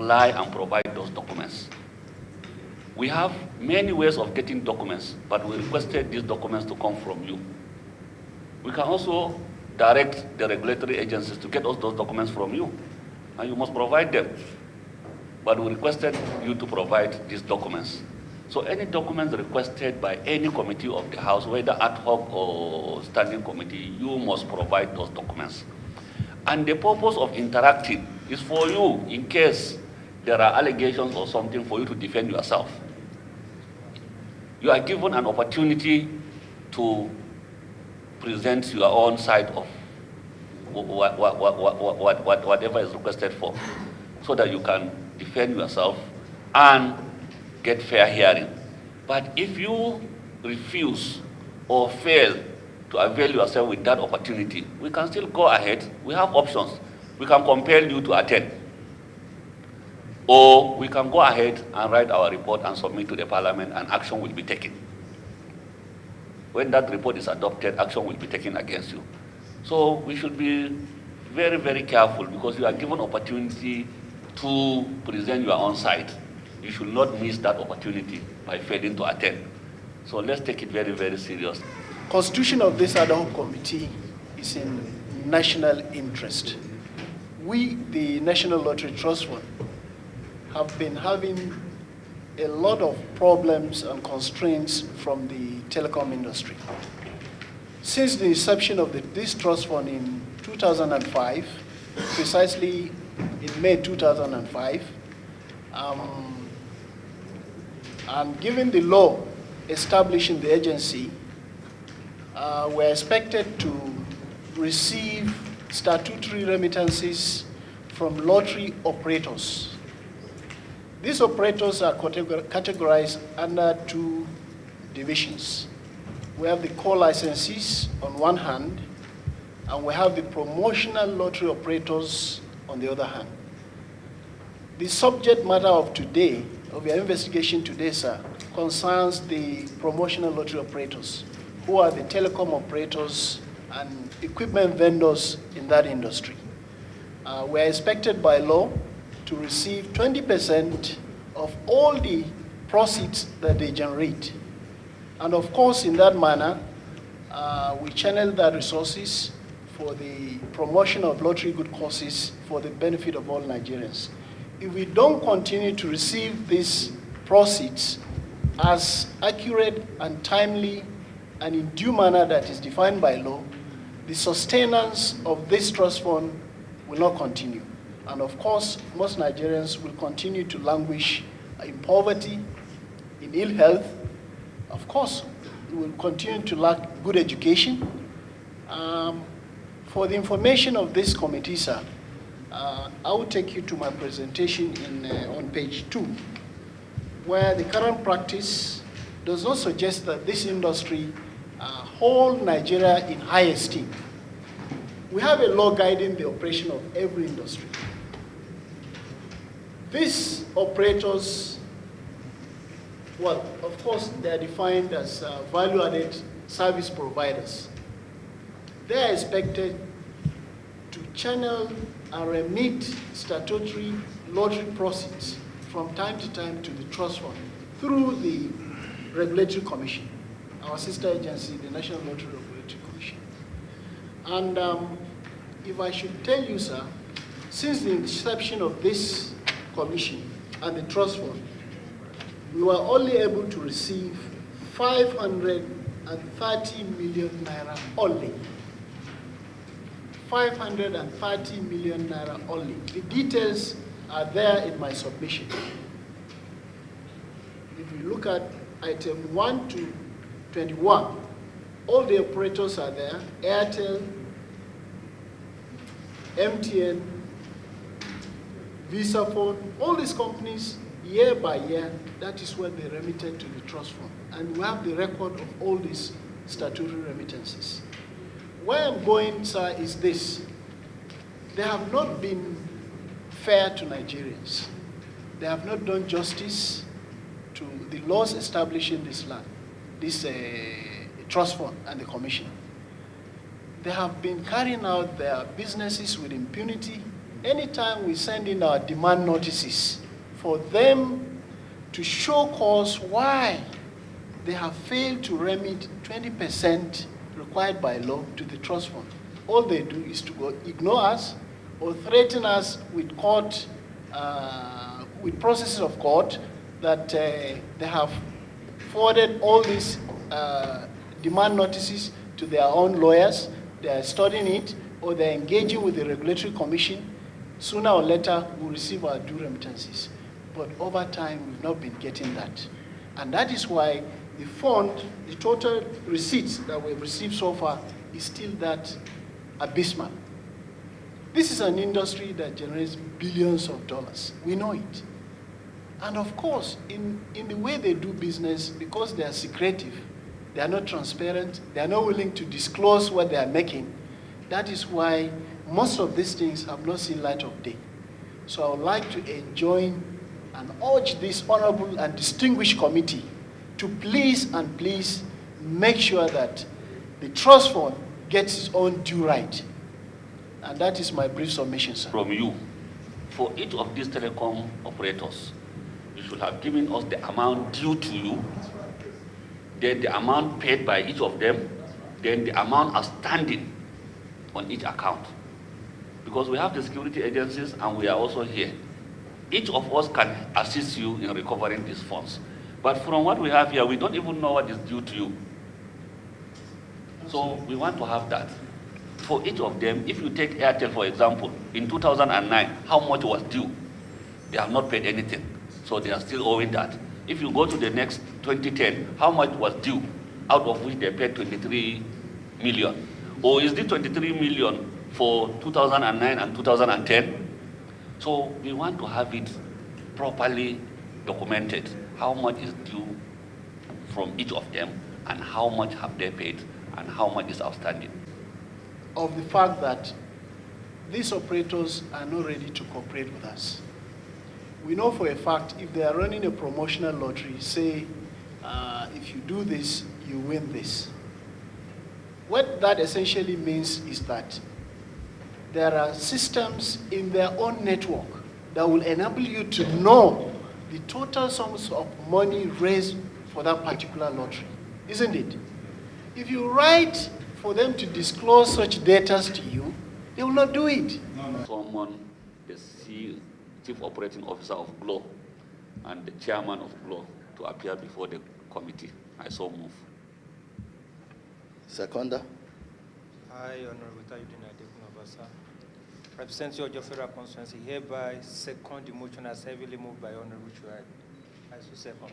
apply and provide those documents. We have many ways of getting documents, but we requested these documents to come from you. We can also direct the regulatory agencies to get us those documents from you, and you must provide them. But we requested you to provide these documents. So any documents requested by any committee of the House, whether ad hoc or standing committee, you must provide those documents. And the purpose of interacting is for you, in case there are allegations or something, for you to defend yourself. You are given an opportunity to present your own side of whatever is requested for, so that you can defend yourself and get fair hearing. But if you refuse or fail to avail yourself with that opportunity, we can still go ahead. We have options. We can compel you to attend. Or we can go ahead and write our report and submit to the Parliament, and action will be taken. When that report is adopted, action will be taken against you. So we should be very, very careful, because you are given opportunity to present your own side. You should not miss that opportunity by failing to attend. So let's take it very, very serious. Constitution of this Ad Hoc Committee is in national interest. We, the National Lottery Trust Fund, have been having a lot of problems and constraints from the telecom industry. Since the inception of this trust fund in 2005, precisely in May 2005, and given the law establishing the agency, we're expected to receive statutory remittances from lottery operators. These operators are categorized under two divisions. We have the core licensees on one hand, and we have the promotional lottery operators on the other hand. The subject matter of today, of your investigation today, sir, concerns the promotional lottery operators, who are the telecom operators and equipment vendors in that industry. We are expected by law to receive 20% of all the proceeds that they generate. And of course, in that manner, we channel that resources for the promotion of lottery good causes for the benefit of all Nigerians. If we don't continue to receive these proceeds as accurate and timely and in due manner that is defined by law, the sustenance of this trust fund will not continue. And of course, most Nigerians will continue to languish in poverty, in ill health. Of course, we will continue to lack good education. For the information of this committee, sir, I will take you to my presentation on page 2, where the current practice does not suggest that this industry hold Nigeria in high esteem. We have a law guiding the operation of every industry. These operators, well, of course, they are defined as value-added service providers. They are expected to channel and remit statutory lottery proceeds from time to time to the trust fund through the Regulatory Commission, our sister agency, the National Lottery Regulatory Commission. And if I should tell you, sir, since the inception of this commission and the trust fund, we were only able to receive 530 million naira only. 530 million naira only. The details are there in my submission. If you look at item 1 to 21, all the operators are there: Airtel, MTN, Visa Phone, all these companies, year by year, that is what they remitted to the trust fund. And we have the record of all these statutory remittances. Where I'm going, sir, is this. They have not been fair to Nigerians. They have not done justice to the laws establishing this land, this trust fund and the commission. They have been carrying out their businesses with impunity anytime we send in our demand notices for them to show cause why they have failed to remit 20% required by law to the trust fund, all they do is to go ignore us or threaten us with court, with processes of court that they have forwarded all these demand notices to their own lawyers, they are studying it, or they're engaging with the Regulatory Commission. Sooner or later, we'll receive our due remittances. But over time, we've not been getting that. And that is why the fund, the total receipts that we've received so far is still that abysmal. This is an industry that generates billions of dollars. We know it. And of course, in the way they do business, because they are secretive, they are not transparent, they are not willing to disclose what they are making. That is why most of these things have not seen light of day. So I would like to enjoin and urge this honorable and distinguished committee to please make sure that the trust fund gets its own due right. And that is my brief submission, sir. From you, for each of these telecom operators, you should have given us the amount due to you, then the amount paid by each of them, then the amount outstanding on each account. Because we have the security agencies and we are also here. Each of us can assist you in recovering these funds. But from what we have here, we don't even know what is due to you. So we want to have that. For each of them, if you take Airtel, for example, in 2009, how much was due? They have not paid anything, so they are still owing that. If you go to the next 2010, how much was due, out of which they paid 23 million? Or is it 23 million for 2009 and 2010? So we want to have it properly documented, how much is due from each of them, and how much have they paid, and how much is outstanding. Of the fact that these operators are not ready to cooperate with us. We know for a fact if they are running a promotional lottery, say, if you do this, you win this. What that essentially means is that there are systems in their own network that will enable you to know the total sums of money raised for that particular lottery, isn't it? If you write for them to disclose such data to you, they will not do it. Someone, the Chief Operating Officer of GLO and the Chairman of GLO to appear before the committee. I so move. Seconder. I, Honorable Tajudeen Adekunle, represent your federal constituency, hereby second the motion as heavily moved by Honorable Shuaibu. I so second.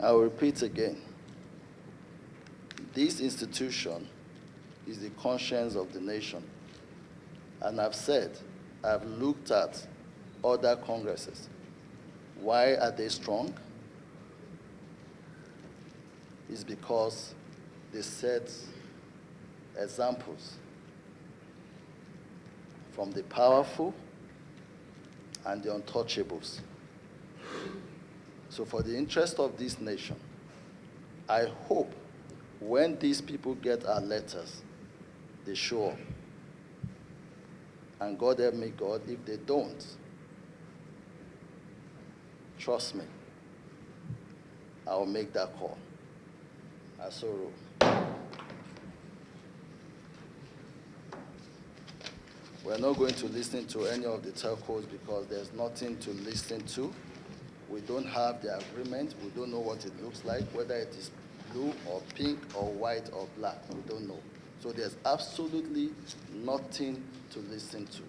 I will repeat again. This institution is the conscience of the nation. And I've said, I've looked at other congresses. Why are they strong? It's because they set examples from the powerful and the untouchables. So for the interest of this nation, I hope when these people get our letters, they show up. And God help me, God, if they don't, trust me, I will make that call. Asoro. We're not going to listen to any of the telcos because there's nothing to listen to. We don't have the agreement. We don't know what it looks like, whether it is blue or pink or white or black. We don't know. So there's absolutely nothing to listen to.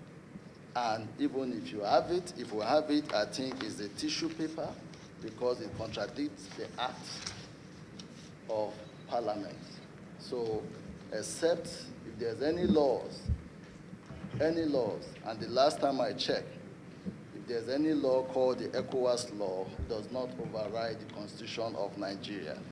And even if you have it, if we have it, I think it's a tissue paper because it contradicts the act of Parliament. So except if there's any laws, and the last time I checked, if there's any law called the ECOWAS law, it does not override the Constitution of Nigeria.